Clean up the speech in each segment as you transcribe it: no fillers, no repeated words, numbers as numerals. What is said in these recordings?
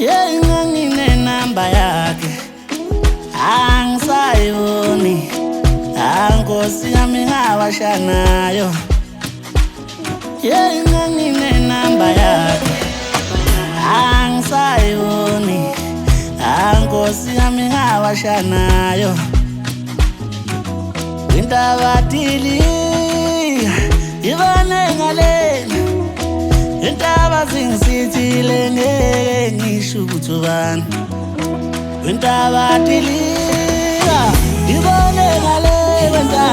Yena ngine namba yakhe angisayiboni, Nkosi yami ngawasha nayo. Yena ngine namba yakhe angisayiboni, Nkosi yami ngawasha nayo. Indaba dili ibone ngalena, indaba zingisithile ngeke ngisho ukuthi ubani. Indaba dili ibone ngalena,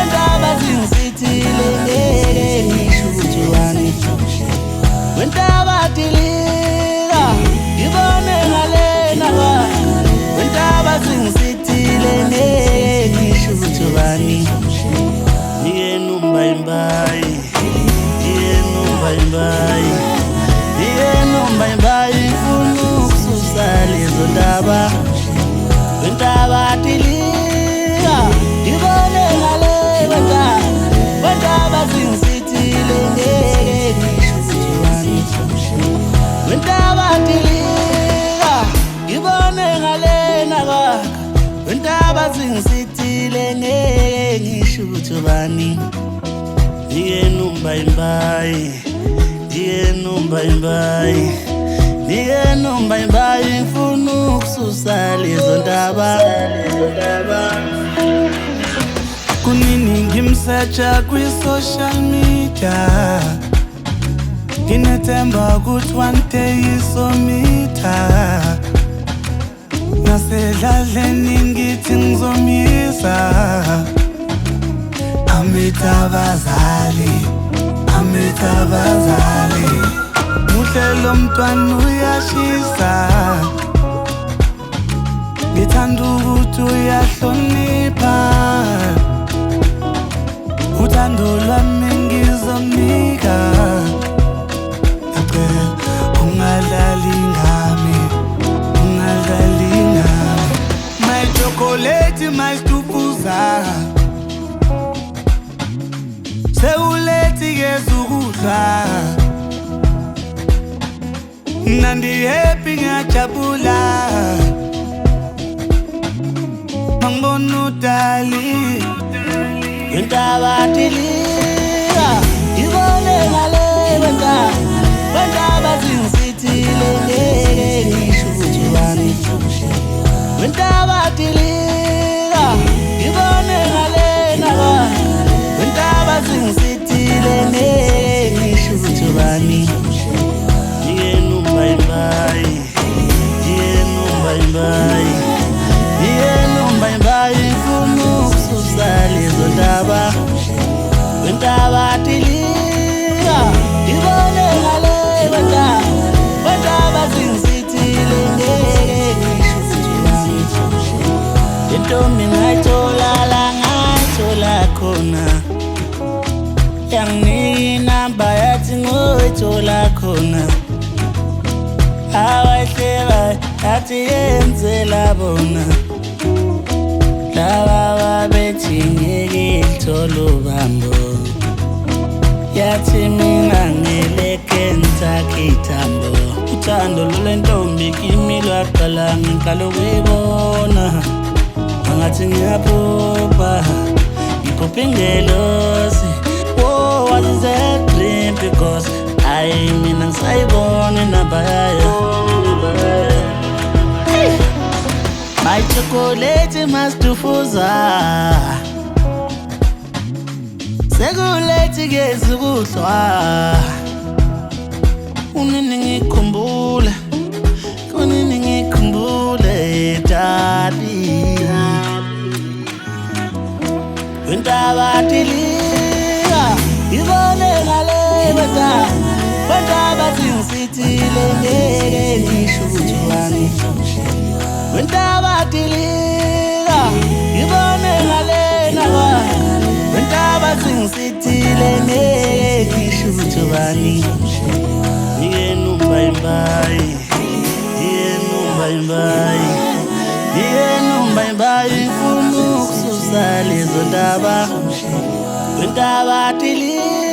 indaba zingisithile ngeke ngisho ukuthi ubani. Indaba dili ibone ngalena, indaba zingisithile ngeke ngisho ukuthi ubani. Mbayi ngifuna ukususa lezo ndaba. Indaba dilika ibone ngale indaba zingisithile ngeke ngisho ukuthi ubani. Indaba dilika ibone ngale indaba zingisithile ngeke ngisho ukuthi ubani. Mbayi ngifuna ukususa lezo ndaba. Kunini ngimsearcha kwi-social media, nginethemba ukuthi one day izomitha. Nasedladleni ngithi ngizomyisa, amitha abazali, muhle lo mntwana uyashisa. Ngithanda ukuthi uyahlonipha, uthando lwami ngizomnika. Ngicela ungadlali ngami. My chocolate, my stupuza, sewulethi kezukudla. Nandi happy ngiyajabula, mangibona udali. Indaba dilika ibone ngale indaba zingisithile ngeke ngisho ukuthi ubani. Indaba dilika ibone ngale indaba zingisithile ngeke ngisho ukuthi ubani. Mbayi ngifuna ukususa lezo ndaba. Indaba dilika ibone ngale indaba zingisithile ngeke ngisho ukuthi ubani. Intombi ngayithola khona, yanginika inamba yathi ngoyithola khona. Awayihleba yathi yenzela bona, laba babethi ngeke ngithole ubambo. Yathi mina ngeleke ngithakhe ithambo. Uthando lule ntombi kimi lwaqala ngiqala ukuyibona, angathi ngiyaphupha, ngiphupha ingelosi. Oh, what is that dream? Because mina ngisayibona inamba yayo. My chocolate mastufuza, sekulethi kezukudla. Kunini ngikhumbule dali. Indaba dilika ibone ngale indaba zingisithile ngeke ngisho ukuthi ubani. Indaba dilika ibone ngale indaba zingisithile ngeke ngisho ukuthi ubani. Mbayi ngifuna ukususa lezo ndaba. Indaba dilika